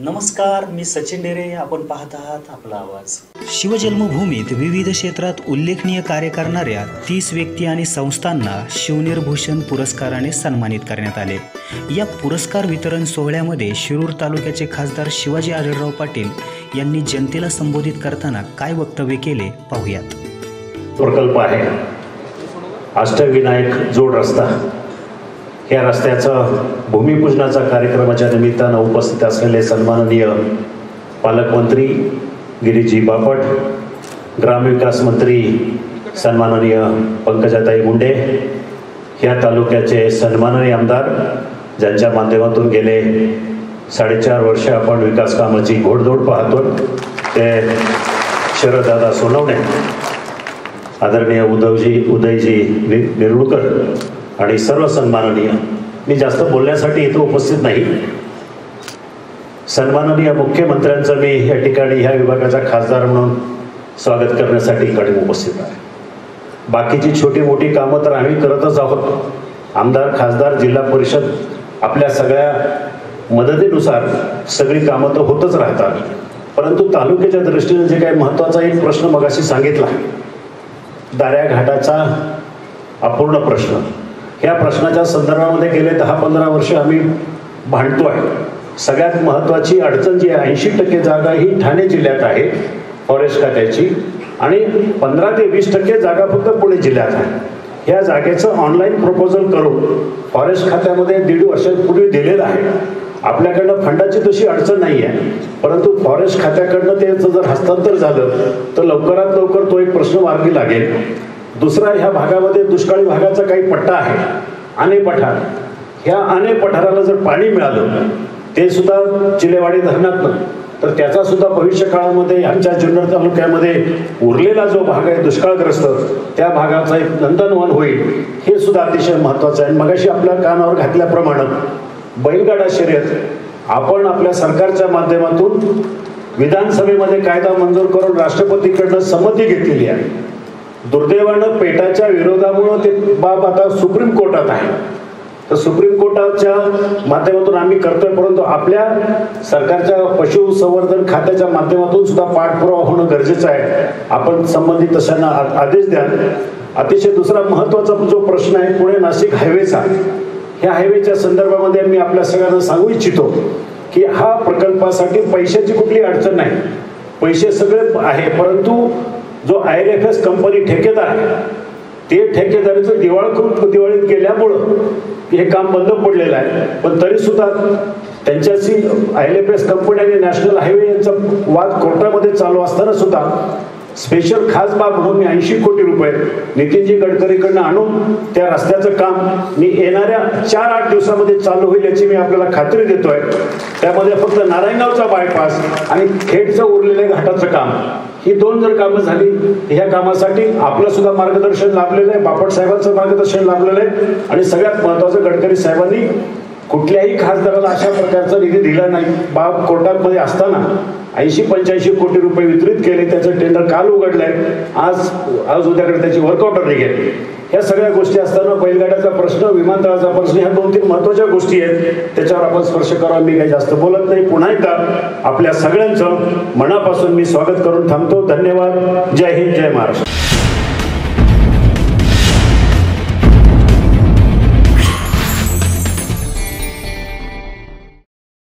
नमस्कार, मी सचिन डेरे. आपण पाहत आहात आपला आवाज. शिवजन्मभूमीत विविध क्षेत्रात उल्लेखनीय कार्य करणाऱ्या 30 व्यक्ती आणि संस्थांना शिवनिर्भूषण पुरस्काराने सन्मानित करण्यात आले. या पुरस्कार वितरण सोहळ्यामध्ये शिरूर तालुक्याचे खासदार शिवाजी आढळराव पाटील यांनी जनतेला संबोधित करताना काय वक्तव्य केले पाहूयात. प्रकल्प आहे अष्टविनायक जोड रस्ता. या रस्त्याचा भूमिपूजनाचा कार्यक्रमाच्या निमित्तानं उपस्थित असलेले सन्माननीय पालकमंत्री गिरीजी बापट, ग्रामविकास मंत्री सन्माननीय पंकजाताई मुंडे, या तालुक्याचे सन्माननीय आमदार ज्यांच्या माध्यमातून गेले 4.5 वर्ष आपण विकास कामाची घोडदौड पाहतो, ते शरददादा सोनवणे, आदरणीय उदयजी निरुळकर आणि सर्व सन्माननीय. मी जास्त बोलण्यासाठी इथं उपस्थित नाही. सन्माननीय मुख्यमंत्र्यांचं मी या ठिकाणी ह्या विभागाचा खासदार म्हणून स्वागत करण्यासाठी इकडे उपस्थित आहे. बाकीची छोटी मोठी कामं तर आम्ही करतच आहोत. आमदार, खासदार, जिल्हा परिषद आपल्या सगळ्या मदतीनुसार सगळी कामं तर होतच राहतात. परंतु तालुक्याच्या दृष्टीने जे काही महत्त्वाचा एक प्रश्न मगाशी सांगितला, दाऱ्या घाटाचा अपूर्ण प्रश्न, या प्रश्नाच्या संदर्भामध्ये गेले 10-15 वर्ष आम्ही भांडतोय. सगळ्यात महत्त्वाची अडचण जी आहे, 80% जागा ही ठाणे जिल्ह्यात आहे फॉरेस्ट खात्याची, आणि 15 ते 20% जागा फक्त पुणे जिल्ह्यात आहे. या जागेचं ऑनलाईन प्रपोजल करून फॉरेस्ट खात्यामध्ये 1.5 वर्षांपूर्वी दिलेलं आहे. आपल्याकडनं फंडाची तशी अडचण नाही आहे, परंतु फॉरेस्ट खात्याकडनं त्याचं जर हस्तांतर झालं तर लवकरात लवकर तो एक प्रश्न मार्गी लागेल. दुसरा, ह्या भागामध्ये दुष्काळी भागाचा काही पट्टा आहे, आणे पठार. ह्या आणे पठाराला जर पाणी मिळालं, ते सुद्धा चिलेवाडी धरणातनं, तर त्याचा सुद्धा भविष्य काळामध्ये आमच्या जुन्नर तालुक्यामध्ये उरलेला जो भाग आहे दुष्काळग्रस्त, त्या भागाचा एक नंदनवन होईल, हे सुद्धा अतिशय महत्त्वाचं आहे. मगाशी आपल्या कानावर घातल्याप्रमाणे बैलगाडा शर्यत आपण आपल्या सरकारच्या माध्यमातून विधानसभेमध्ये कायदा मंजूर करून राष्ट्रपतीकडनं संमती घेतलेली आहे. दुर्दैवानं पेटाच्या विरोधामुळे ते बाब आता सुप्रीम कोर्टात आहे. तर सुप्रीम कोर्टाच्या माध्यमातून आम्ही करतोय, परंतु आपल्या सरकारच्या पशुसंवर्धन खात्याच्या माध्यमातून सुद्धा पाठपुरावा होणं गरजेचं आहे. आपण संबंधित तशांना आदेश द्या. अतिशय दुसरा महत्त्वाचा जो प्रश्न आहे पुणे नाशिक हायवेचा, ह्या हायवेच्या संदर्भामध्ये मी आपल्या सगळ्यांना सांगू इच्छितो की हा प्रकल्पासाठी पैशाची कुठली अडचण नाही. पैसे सगळे आहे, परंतु जो ILFS कंपनी ठेकेदार आहे, ते ठेकेदारीचं दिवाळीत गेल्यामुळं हे काम बंद पडलेलं आहे. पण तरी सुद्धा त्यांच्याशी ILFS कंपनी आणि नॅशनल हायवे यांचा वाद कोर्टामध्ये चालू असताना सुद्धा स्पेशल खास बाब म्हणून मी 80 कोटी रुपये नितीनजी गडकरीकडनं आणून त्या रस्त्याचं काम मी येणाऱ्या 4-8 दिवसामध्ये चालू होईल याची मी आपल्याला खात्री देतोय. त्यामध्ये फक्त नारायणगावचा बायपास आणि खेडचं उरलेल्या घाटाचं काम, ही 2 जर कामं झाली, ह्या कामासाठी आपलं सुद्धा मार्गदर्शन लाभलेलं आहे, बापट साहेबांचं मार्गदर्शन लाभलेलं आहे. आणि सगळ्यात महत्त्वाचं, गडकरी साहेबांनी कुठल्याही खासदाराला अशा प्रकारचा निधी दिला नाही. बाब कोर्टामध्ये असताना 80-85 कोटी रुपये वितरित केले. त्याचं टेंडर काल उघडलंय, आज उद्याकडे त्याची वर्क ऑर्डर निघेल. ह्या सगळ्या गोष्टी असताना बैलगाड्याचा प्रश्न, विमानतळाचा प्रश्न, ह्या 2-3 महत्त्वाच्या गोष्टी आहेत, त्याच्यावर आपण स्पर्श करावा. मी काही जास्त बोलत नाही. पुन्हा एकदा आपल्या सगळ्यांचं मनापासून मी स्वागत करून थांबतो. धन्यवाद. जय हिंद, जय महाराष्ट्र.